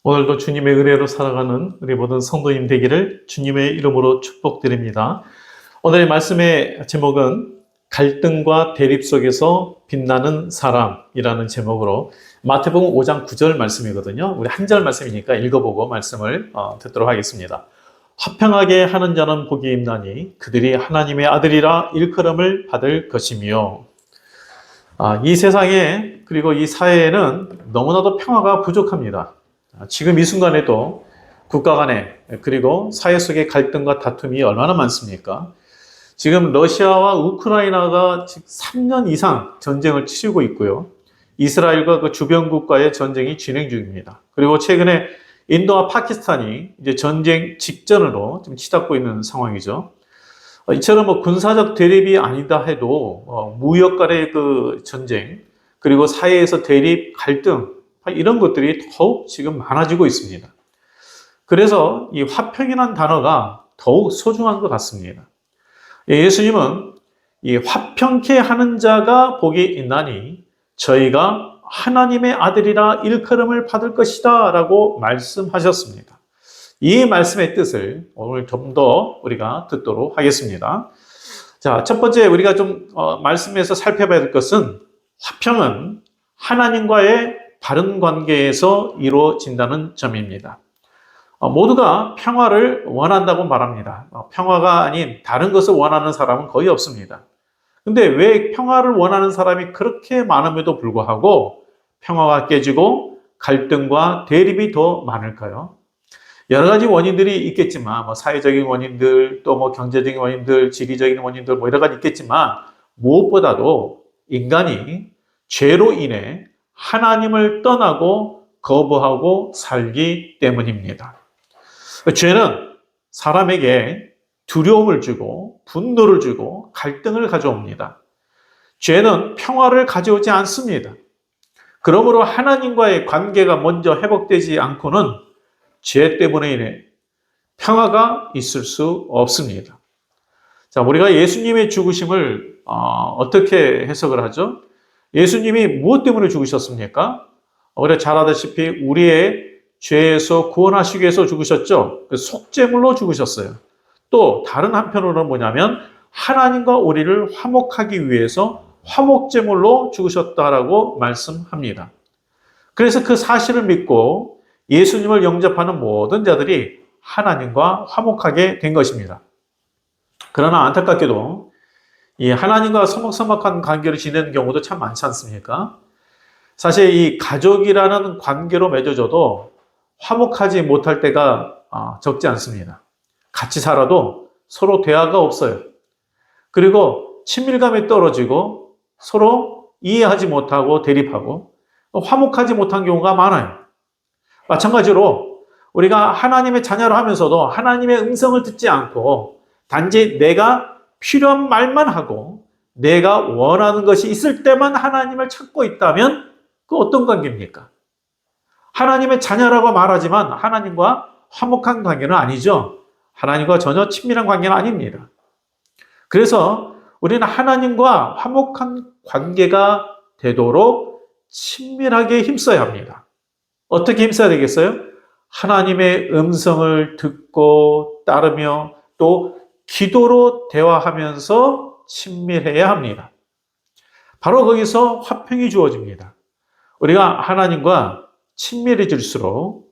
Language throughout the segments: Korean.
오늘도 주님의 은혜로 살아가는 우리 모든 성도님 되기를 주님의 이름으로 축복드립니다. 오늘의 말씀의 제목은 갈등과 대립 속에서 빛나는 사람이라는 제목으로 마태복음 5장 9절 말씀이거든요. 우리 한 절 말씀이니까 읽어보고 말씀을 듣도록 하겠습니다. 화평하게 하는 자는 복이 있나니 그들이 하나님의 아들이라 일컬음을 받을 것이며. 이 세상에 그리고 이 사회에는 너무나도 평화가 부족합니다. 지금 이 순간에도 국가 간에 그리고 사회 속의 갈등과 다툼이 얼마나 많습니까? 지금 러시아와 우크라이나가 3년 이상 전쟁을 치르고 있고요. 이스라엘과 그 주변 국가의 전쟁이 진행 중입니다. 그리고 최근에 인도와 파키스탄이 이제 전쟁 직전으로 좀 치닫고 있는 상황이죠. 이처럼 군사적 대립이 아니다 해도 무역 간의 그 전쟁 그리고 사회에서 대립, 갈등 이런 것들이 더욱 지금 많아지고 있습니다. 그래서 이 화평이라는 단어가 더욱 소중한 것 같습니다. 예수님은 이 화평케 하는 자가 복이 있나니 저희가 하나님의 아들이라 일컬음을 받을 것이다 라고 말씀하셨습니다. 이 말씀의 뜻을 오늘 좀 더 우리가 듣도록 하겠습니다. 자, 첫 번째 우리가 좀 말씀에서 살펴봐야 될 것은 화평은 하나님과의 바른 관계에서 이루어진다는 점입니다. 모두가 평화를 원한다고 말합니다. 평화가 아닌 다른 것을 원하는 사람은 거의 없습니다. 근데 왜 평화를 원하는 사람이 그렇게 많음에도 불구하고 평화가 깨지고 갈등과 대립이 더 많을까요? 여러 가지 원인들이 있겠지만, 사회적인 원인들, 또 경제적인 원인들, 지리적인 원인들, 여러 가지 있겠지만, 무엇보다도 인간이 죄로 인해 하나님을 떠나고 거부하고 살기 때문입니다. 죄는 사람에게 두려움을 주고 분노를 주고 갈등을 가져옵니다. 죄는 평화를 가져오지 않습니다. 그러므로 하나님과의 관계가 먼저 회복되지 않고는 죄 때문에 인해 평화가 있을 수 없습니다. 자, 우리가 예수님의 죽으심을 어떻게 해석을 하죠? 예수님이 무엇 때문에 죽으셨습니까? 우리가 잘 아다시피 우리의 죄에서 구원하시기 위해서 죽으셨죠. 속죄물로 죽으셨어요. 또 다른 한편으로는 뭐냐면 하나님과 우리를 화목하기 위해서 화목제물로 죽으셨다라고 말씀합니다. 그래서 그 사실을 믿고 예수님을 영접하는 모든 자들이 하나님과 화목하게 된 것입니다. 그러나 안타깝게도 이 하나님과 서먹서먹한 관계를 지내는 경우도 참 많지 않습니까? 사실 이 가족이라는 관계로 맺어져도 화목하지 못할 때가 적지 않습니다. 같이 살아도 서로 대화가 없어요. 그리고 친밀감이 떨어지고 서로 이해하지 못하고 대립하고 화목하지 못한 경우가 많아요. 마찬가지로 우리가 하나님의 자녀를 하면서도 하나님의 음성을 듣지 않고 단지 내가 필요한 말만 하고 내가 원하는 것이 있을 때만 하나님을 찾고 있다면 그 어떤 관계입니까? 하나님의 자녀라고 말하지만 하나님과 화목한 관계는 아니죠. 하나님과 전혀 친밀한 관계는 아닙니다. 그래서 우리는 하나님과 화목한 관계가 되도록 친밀하게 힘써야 합니다. 어떻게 힘써야 되겠어요? 하나님의 음성을 듣고 따르며 또 기도로 대화하면서 친밀해야 합니다. 바로 거기서 화평이 주어집니다. 우리가 하나님과 친밀해질수록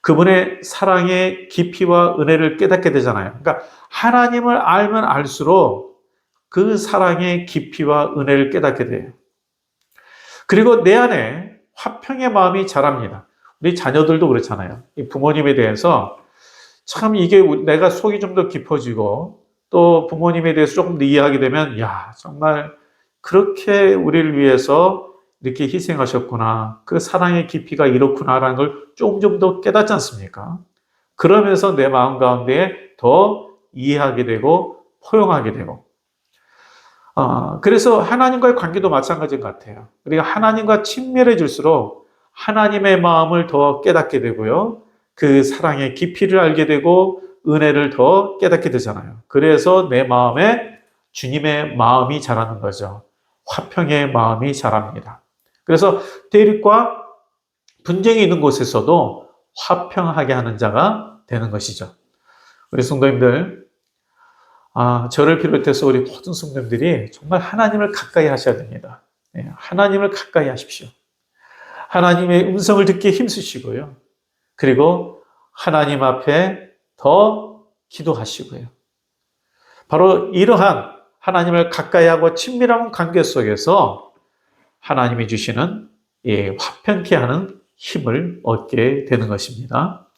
그분의 사랑의 깊이와 은혜를 깨닫게 되잖아요. 그러니까 하나님을 알면 알수록 그 사랑의 깊이와 은혜를 깨닫게 돼요. 그리고 내 안에 화평의 마음이 자랍니다. 우리 자녀들도 그렇잖아요. 이 부모님에 대해서 참 이게 내가 속이 좀 더 깊어지고 또 부모님에 대해서 조금 더 이해하게 되면 야, 정말 그렇게 우리를 위해서 이렇게 희생하셨구나. 그 사랑의 깊이가 이렇구나라는 걸 조금 좀 더 깨닫지 않습니까? 그러면서 내 마음 가운데 더 이해하게 되고 포용하게 되고 그래서 하나님과의 관계도 마찬가지인 것 같아요. 우리가 하나님과 친밀해질수록 하나님의 마음을 더 깨닫게 되고요. 그 사랑의 깊이를 알게 되고 은혜를 더 깨닫게 되잖아요. 그래서 내 마음에 주님의 마음이 자라는 거죠. 화평의 마음이 자랍니다. 그래서 대립과 분쟁이 있는 곳에서도 화평하게 하는 자가 되는 것이죠. 우리 성도님들, 저를 비롯해서 우리 모든 성도님들이 정말 하나님을 가까이 하셔야 됩니다. 하나님을 가까이 하십시오. 하나님의 음성을 듣기에 힘쓰시고요. 그리고 하나님 앞에 더 기도하시고요. 바로 이러한 하나님을 가까이 하고 친밀한 관계 속에서 하나님이 주시는 화평케 하는 힘을 얻게 되는 것입니다.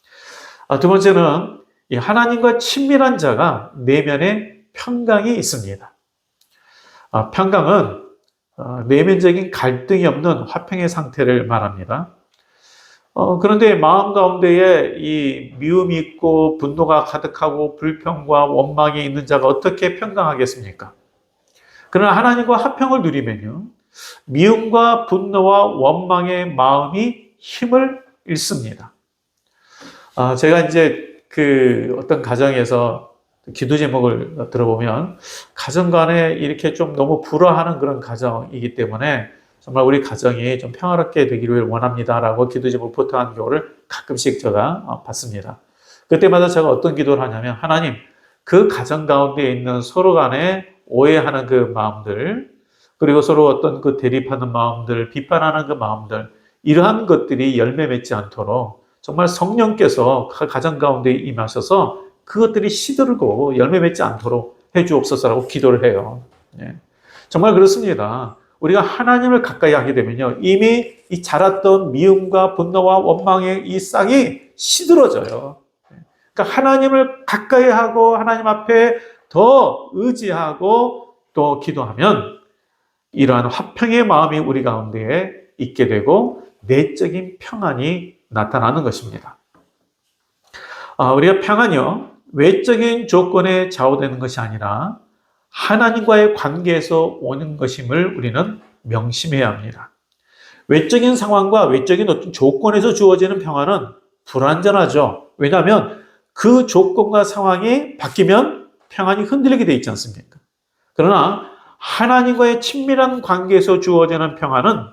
두 번째는 하나님과 친밀한 자가 내면에 평강이 있습니다. 평강은 내면적인 갈등이 없는 화평의 상태를 말합니다. 그런데 마음 가운데에 이 미움이 있고 분노가 가득하고 불평과 원망이 있는 자가 어떻게 평강하겠습니까? 그러나 하나님과 화평을 누리면요, 미움과 분노와 원망의 마음이 힘을 잃습니다. 제가 이제 어떤 가정에서 기도 제목을 들어보면 가정 간에 이렇게 좀 너무 불화하는 그런 가정이기 때문에 정말 우리 가정이 좀 평화롭게 되기를 원합니다라고 기도 제목을 포통하는 경우를 가끔씩 제가 봤습니다. 그때마다 제가 어떤 기도를 하냐면, 하나님, 그 가정 가운데 있는 서로 간에 오해하는 그 마음들, 그리고 서로 어떤 그 대립하는 마음들, 비판하는 그 마음들, 이러한 것들이 열매 맺지 않도록 정말 성령께서 그 가정 가운데 임하셔서 그것들이 시들고 열매 맺지 않도록 해주옵소서라고 기도를 해요. 정말 그렇습니다. 우리가 하나님을 가까이 하게 되면요, 이미 이 자랐던 미움과 분노와 원망의 이 싹이 시들어져요. 그러니까 하나님을 가까이 하고 하나님 앞에 더 의지하고 또 기도하면 이러한 화평의 마음이 우리 가운데에 있게 되고 내적인 평안이 나타나는 것입니다. 우리가 평안이요, 외적인 조건에 좌우되는 것이 아니라 하나님과의 관계에서 오는 것임을 우리는 명심해야 합니다. 외적인 상황과 외적인 어떤 조건에서 주어지는 평안은 불완전하죠. 왜냐하면 그 조건과 상황이 바뀌면 평안이 흔들리게 돼 있지 않습니까? 그러나 하나님과의 친밀한 관계에서 주어지는 평안은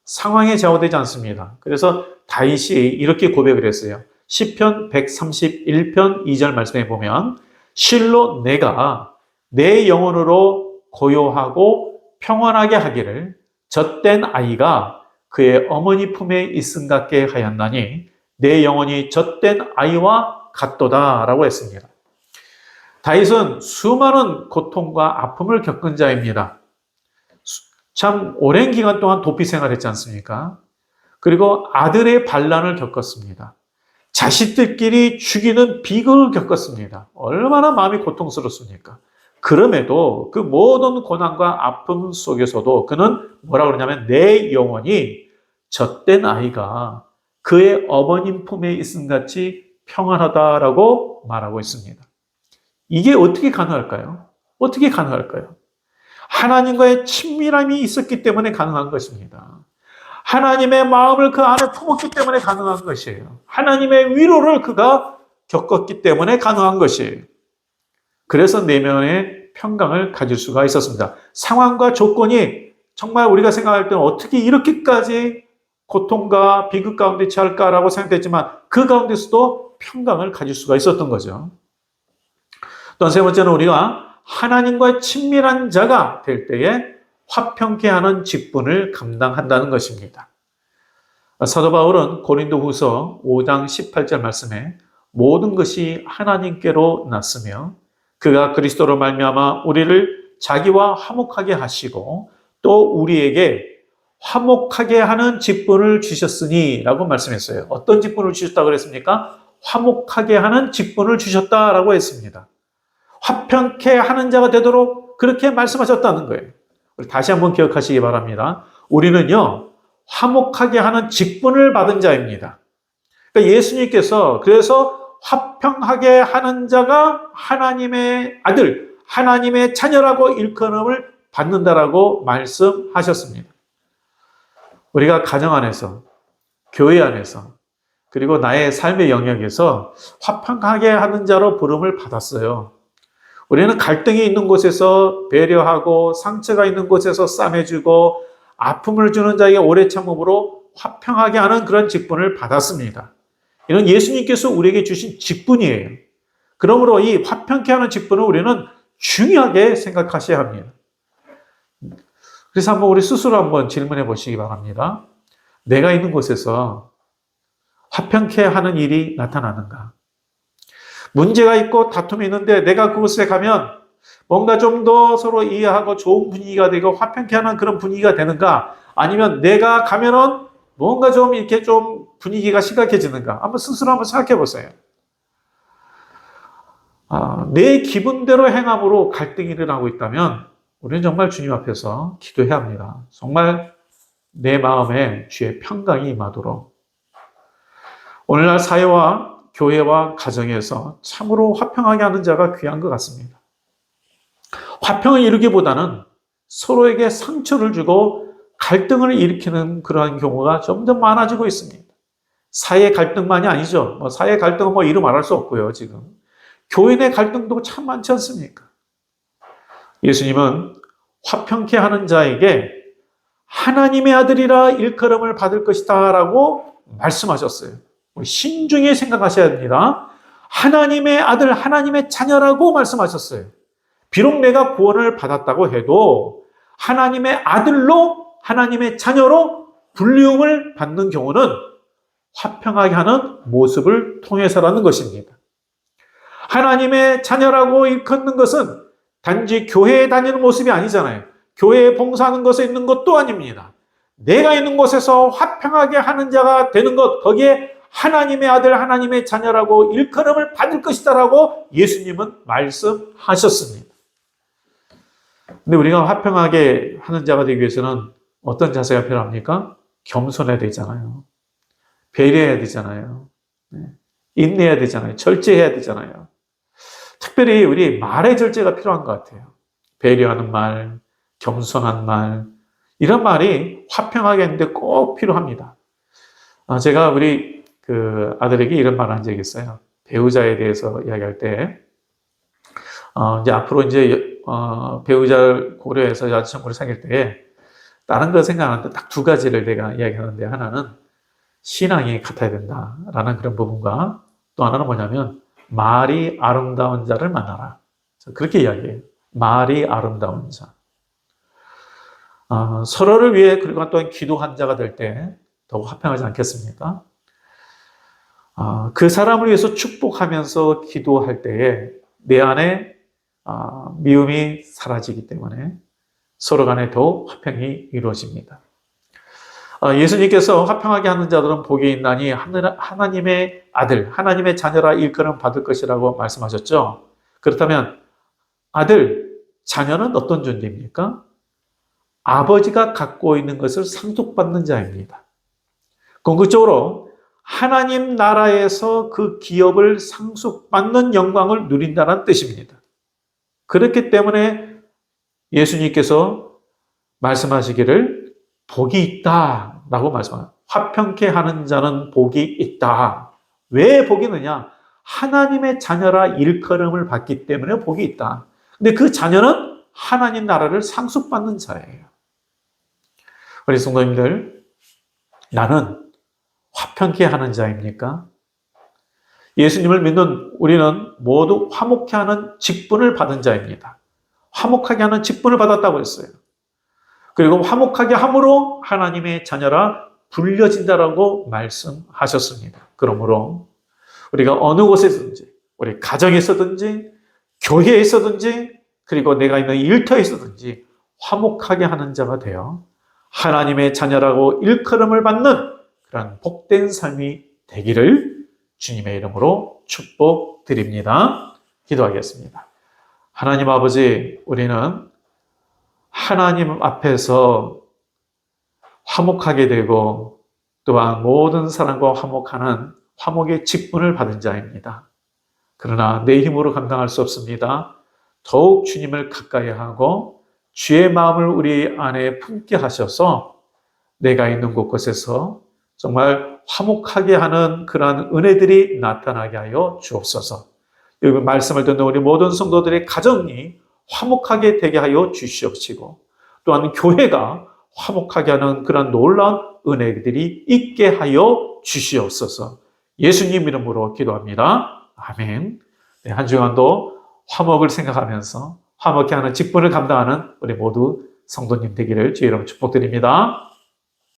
상황에 좌우되지 않습니다. 그래서 다윗이 이렇게 고백을 했어요. 시편 131편 2절 말씀에 보면, 실로 내가 내 영혼으로 고요하고 평안하게 하기를 젖된 아이가 그의 어머니 품에 있음 같게 하였나니 내 영혼이 젖된 아이와 같도다 라고 했습니다. 다윗은 수많은 고통과 아픔을 겪은 자입니다. 참 오랜 기간 동안 도피 생활했지 않습니까? 그리고 아들의 반란을 겪었습니다. 자식들끼리 죽이는 비극을 겪었습니다. 얼마나 마음이 고통스럽습니까? 그럼에도 그 모든 고난과 아픔 속에서도 그는 뭐라고 그러냐면 내 영혼이 젖된 아이가 그의 어머님 품에 있음 같이 평안하다라고 말하고 있습니다. 이게 어떻게 가능할까요? 어떻게 가능할까요? 하나님과의 친밀함이 있었기 때문에 가능한 것입니다. 하나님의 마음을 그 안에 품었기 때문에 가능한 것이에요. 하나님의 위로를 그가 겪었기 때문에 가능한 것이에요. 그래서 내면의 평강을 가질 수가 있었습니다. 상황과 조건이 정말 우리가 생각할 때는 어떻게 이렇게까지 고통과 비극 가운데 처할까라고 생각했지만 그 가운데서도 평강을 가질 수가 있었던 거죠. 또 세 번째는 우리가 하나님과 친밀한 자가 될 때에 화평케 하는 직분을 감당한다는 것입니다. 사도 바울은 고린도후서 5장 18절 말씀에 모든 것이 하나님께로 났으며 그가 그리스도로 말미암아 우리를 자기와 화목하게 하시고 또 우리에게 화목하게 하는 직분을 주셨으니 라고 말씀했어요. 어떤 직분을 주셨다고 그랬습니까? 화목하게 하는 직분을 주셨다라고 했습니다. 화평케 하는 자가 되도록 그렇게 말씀하셨다는 거예요. 다시 한번 기억하시기 바랍니다. 우리는요, 화목하게 하는 직분을 받은 자입니다. 그러니까 예수님께서 그래서 화평하게 하는 자가 하나님의 아들, 하나님의 자녀라고 일컬음을 받는다라고 말씀하셨습니다. 우리가 가정 안에서, 교회 안에서, 그리고 나의 삶의 영역에서 화평하게 하는 자로 부름을 받았어요. 우리는 갈등이 있는 곳에서 배려하고 상처가 있는 곳에서 싸매주고 아픔을 주는 자에게 오래 참음으로 화평하게 하는 그런 직분을 받았습니다. 이런 예수님께서 우리에게 주신 직분이에요. 그러므로 이 화평케 하는 직분을 우리는 중요하게 생각하셔야 합니다. 그래서 한번 우리 스스로 한번 질문해 보시기 바랍니다. 내가 있는 곳에서 화평케 하는 일이 나타나는가? 문제가 있고 다툼이 있는데 내가 그곳에 가면 뭔가 좀 더 서로 이해하고 좋은 분위기가 되고 화평케 하는 그런 분위기가 되는가? 아니면 내가 가면은 뭔가 좀 이렇게 좀 분위기가 심각해지는가? 한번 스스로 한번 생각해 보세요. 내 기분대로 행함으로 갈등이 일어나고 있다면 우리는 정말 주님 앞에서 기도해야 합니다. 정말 내 마음에 주의 평강이 임하도록. 오늘날 사회와 교회와 가정에서 참으로 화평하게 하는 자가 귀한 것 같습니다. 화평을 이루기보다는 서로에게 상처를 주고 갈등을 일으키는 그러한 경우가 점점 많아지고 있습니다. 사회 갈등만이 아니죠. 사회 갈등은 이루 말할 수 없고요, 지금. 교회 내 갈등도 참 많지 않습니까? 예수님은 화평케 하는 자에게 하나님의 아들이라 일컬음을 받을 것이다 라고 말씀하셨어요. 신중히 생각하셔야 됩니다. 하나님의 아들, 하나님의 자녀라고 말씀하셨어요. 비록 내가 구원을 받았다고 해도 하나님의 아들로, 하나님의 자녀로 불리움을 받는 경우는 화평하게 하는 모습을 통해서라는 것입니다. 하나님의 자녀라고 일컫는 것은 단지 교회에 다니는 모습이 아니잖아요. 교회에 봉사하는 것에 있는 것도 아닙니다. 내가 있는 곳에서 화평하게 하는 자가 되는 것, 거기에 하나님의 아들, 하나님의 자녀라고 일컬음을 받을 것이다라고 예수님은 말씀하셨습니다. 근데 우리가 화평하게 하는 자가 되기 위해서는 어떤 자세가 필요합니까? 겸손해야 되잖아요. 배려해야 되잖아요. 인내해야 되잖아요. 절제해야 되잖아요. 특별히 우리 말의 절제가 필요한 것 같아요. 배려하는 말, 겸손한 말, 이런 말이 화평하게 하는데 꼭 필요합니다. 제가 우리 아들에게 이런 말을 한 적이 있어요. 배우자에 대해서 이야기할 때, 이제 앞으로 배우자를 고려해서 여자친구를 사귈 때, 다른 거 생각하는데 딱 두 가지를 내가 이야기하는데, 하나는 신앙이 같아야 된다라는 그런 부분과 또 하나는 뭐냐면, 말이 아름다운 자를 만나라. 그렇게 이야기해요. 말이 아름다운 자. 서로를 위해 그리고 또한 기도한 자가 될 때 더욱 화평하지 않겠습니까? 그 사람을 위해서 축복하면서 기도할 때에 내 안에 미움이 사라지기 때문에 서로 간에 더욱 화평이 이루어집니다. 예수님께서 화평하게 하는 자들은 복이 있나니 하나님의 아들, 하나님의 자녀라 일컬음 받을 것이라고 말씀하셨죠. 그렇다면 아들, 자녀는 어떤 존재입니까? 아버지가 갖고 있는 것을 상속받는 자입니다. 궁극적으로 하나님 나라에서 그 기업을 상속받는 영광을 누린다는 뜻입니다. 그렇기 때문에 예수님께서 말씀하시기를 복이 있다라고 말씀합니다. 화평케 하는 자는 복이 있다. 왜 복이 있느냐? 하나님의 자녀라 일컬음을 받기 때문에 복이 있다. 근데 그 자녀는 하나님 나라를 상속받는 자예요. 우리 성도님들, 나는 화평케 하는 자입니까? 예수님을 믿는 우리는 모두 화목케 하는 직분을 받은 자입니다. 화목하게 하는 직분을 받았다고 했어요. 그리고 화목하게 함으로 하나님의 자녀라 불려진다라고 말씀하셨습니다. 그러므로 우리가 어느 곳에서든지, 우리 가정에서든지, 교회에서든지, 그리고 내가 있는 일터에서든지 화목하게 하는 자가 되어 하나님의 자녀라고 일컬음을 받는 그런 복된 삶이 되기를 주님의 이름으로 축복드립니다. 기도하겠습니다. 하나님 아버지, 우리는 하나님 앞에서 화목하게 되고 또한 모든 사람과 화목하는 화목의 직분을 받은 자입니다. 그러나 내 힘으로 감당할 수 없습니다. 더욱 주님을 가까이 하고 주의 마음을 우리 안에 품게 하셔서 내가 있는 곳곳에서 정말 화목하게 하는 그러한 은혜들이 나타나게 하여 주옵소서. 여기 말씀을 듣는 우리 모든 성도들의 가정이 화목하게 되게 하여 주시옵시고 또한 교회가 화목하게 하는 그런 놀라운 은혜들이 있게 하여 주시옵소서. 예수님 이름으로 기도합니다. 아멘. 네, 한 주간도 화목을 생각하면서 화목케 하는 직분을 감당하는 우리 모두 성도님 되기를 주의 이름으로 축복드립니다.